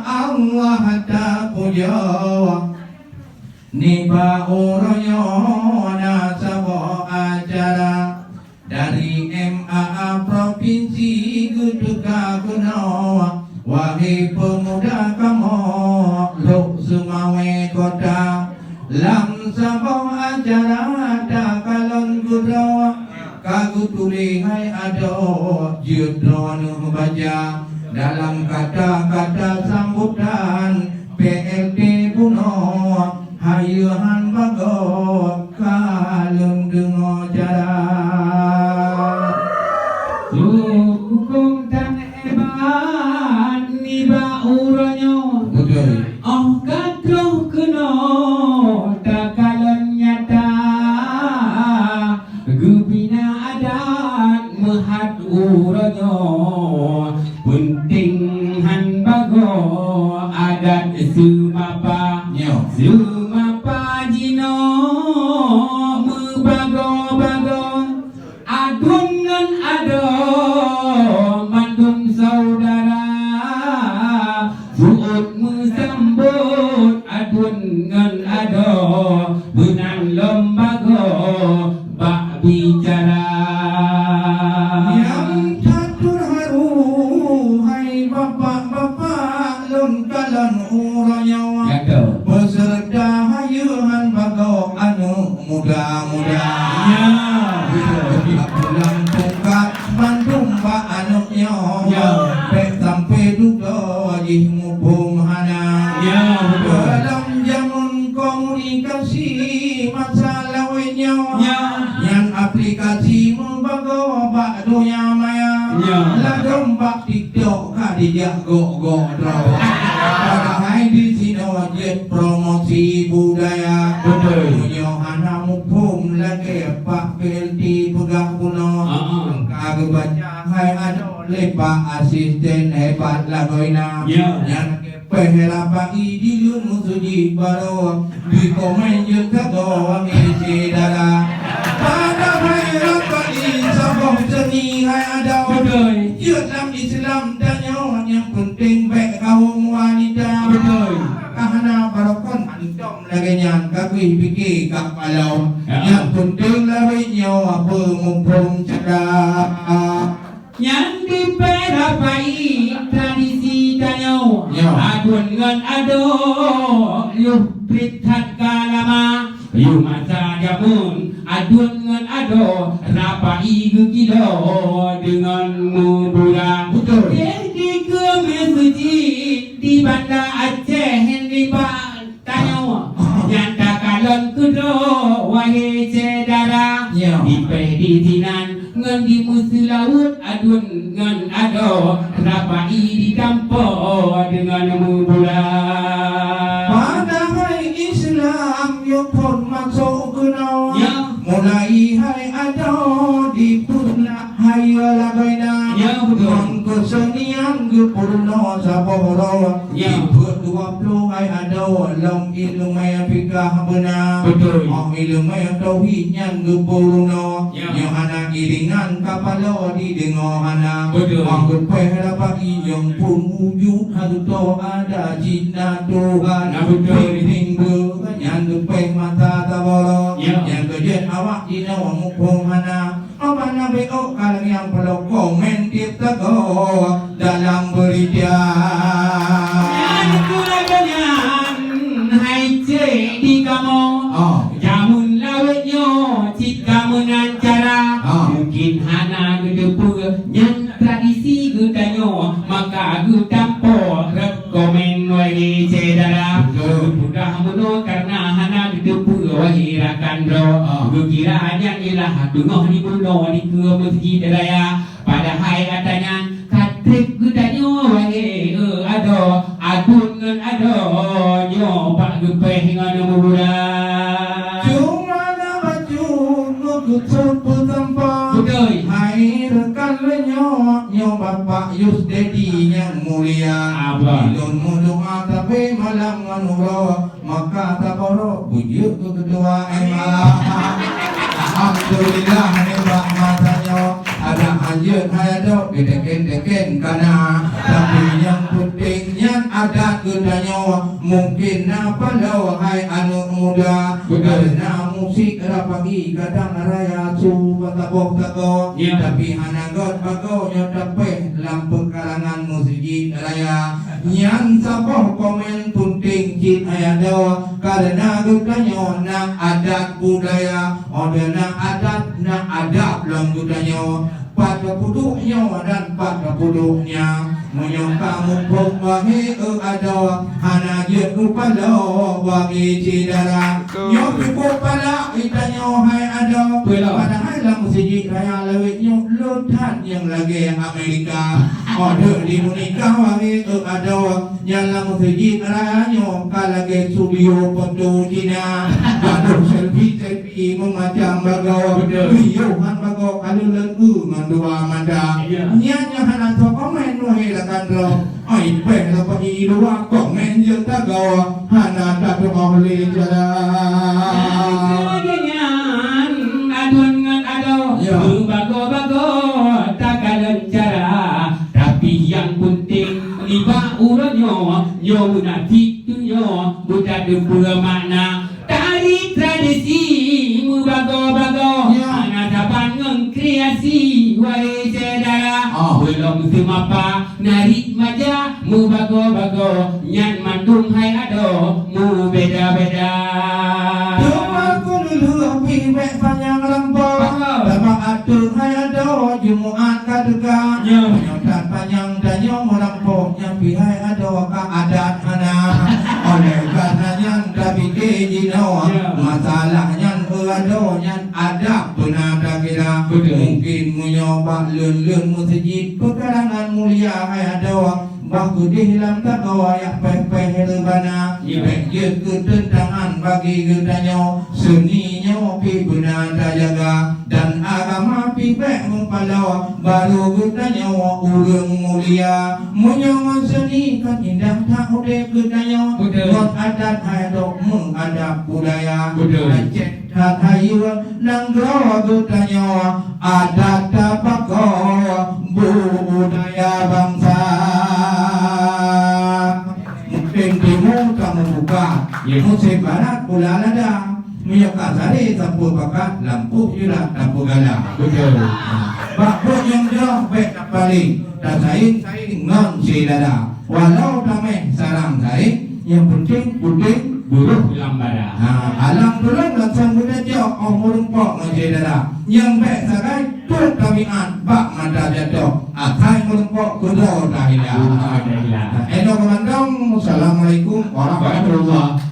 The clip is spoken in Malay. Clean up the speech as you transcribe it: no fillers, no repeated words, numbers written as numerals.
Allah tak puja niba uroyo na sabo acara dari MAA Provinsi Guduka Kuno. Wahai pemuda kamu Luk Sumawe Kota lam sabo acara ada kalon gudo kagu tuli hai ado judro nu baca dalam kata-kata sambutan PLD Puno hayuhan bago kalem dengo cara hukum dan hebat niba uronyo oh kadroh keno takalan nyata gubina adat mehat uronyo penting han bago adat sumapa sumapa jino mebago-bago adun ngan ado mandum saudara suut mesambut adun ngan ado benang lembago bak bicara yang catur haru hai bapak-bapak lun kalon uronyo beserta hayuhan bago anu muda-muda pulang tungkat Bandung pak anuknya pek sampai duga jih ngubung hana dalam jamun komunikasi masalah wenyo yang aplikasi membago bak dunia maya ladong bak TikTok kadijak go-go draw padahal di sini jet promosi budaya punya anak mumpung lagi pak PLT pegah kuno kagak baca hai ada lepak asisten hebat lagoina yang pehera pagi di musuh di baro di komen juga doang isi darah pada pehera pagi sabong seni hai ada dalam Islam dan nyawa yang penting baik kaum wanita kahana barokon antum lagi nyan kakui pikir kak palau yang penting lagi nyawa pemumpung cerdas yang di perapai tradisi tanyo adun ngan ado yuh prithat kalama yuh masa jamun adun ngan ado rapai gukilo dengan mubura di kemesuji di Banda Aceh di Pak tanyo nyanda kalon kudo wahai cedara di pehdinan ngan di musuh laut adun ngan ado rapai di dampo dengan mubura padahal Islam yang pun masuk kuno mulai hai ado di punah hai lagoina kesenian gepurno saboro ikut 20 hai ado long ilmu maya fikah benar ilmu maya tauhid yang gepurno yang anak iringan kapalo di dengo anak anggur pehra pagi yang pun wujud haduto ada cinta Tuhan minggu yang gepeh mata taboro yang kejet awak di nawa mumpung anak apa nabi kalang yang perlu komen kita dalam berita hai ce di kamu jamun lawetnya jika menancara mungkin hana gedepu yang tradisi gedanyo maka gedampo rekomen wagi cedara mudah muno karena hana gedepu wagi rakandro kira yang ilah dungoh di buno di ke masjid raya padahal katanya katrik gedanyo wagi ado adun ngan ado nyo pak gepeh ngan mubura cuma nama cuma kucur putampa hai rekan nyo bapak Yus Dedi yang mulia ilun mudung tapi malam nganuro maka taboro bujuk kedua alhamdulillah nembak matanya ada anjir hayado deken karena tapi yang penting Mungkin apa lo hai anak muda karena musik rapagi kadang raya su batabok tako tapi hanagot bago nyo dapat lampu kalangan musik raya nyan saboh komen tunting cit ayado karena gutanyo na adat budaya odena adat na adab lang gutanyo pada puduknya dan pada puduknya menyokang mumpung wahi ada hana je upalo wagi cidara nyok cukup pada itanyo hai ada padahal lah musik raya lewitnya lutan yang lagi Amerika order di Indonesia wagi ada yang lah musik raya nyok kalagi studio foto Cina baru selfie memacam bagau video han bagau kalau lengu dua manda nyanya hana to komen wahi kan ro ai pe la pa i dua komen je ta go hana ta to oleh jara adun ngan ado bago takalan cara tapi yang penting liba uranyo nyo munafik tu nyo budak de bermakna tari tradisi mu bago anak dapat ngkreasi wari sedara belum semapa narik maja mu bago nyan mandung hai ado mu beda-beda cuma ku dulu pimek panjang lempok dapat atur hai ado Jumat kaduka nyotan panjang danyo melampok yang pihai ado ka adat hana oleh karena yang tapi kejino masalahnya ado yang adab benar kira mungkin menyoba lun musjid pekarangan mulia hai ado baku di hilang tak kawayak peh-peh lebana Bejir ketentangan bagi gedanyo seninya pi benar jaga dan agama pi peh mempalawa baru gedanyo urang mulia menyawa seni kan indah tak udah gedanyo buat adat hadok mengadap budaya cek tak hayu nang grawa gedanyo adat tapako budaya bangsa mungkin timur kamu buka musim barat pula ada minyak sari sapu pakat lampu hilang lampu gala bakut yang jauh baik paling tak saing non si dada walau tameh sarang saing yang penting putih buruh lambara alam tulang langsung muda jauh omurung pok ngasi dada yang baik sakai tut kamian bak mata jatuh akai murung pok kudo dahilah Edo Komandong, Assalamualaikum warahmatullahi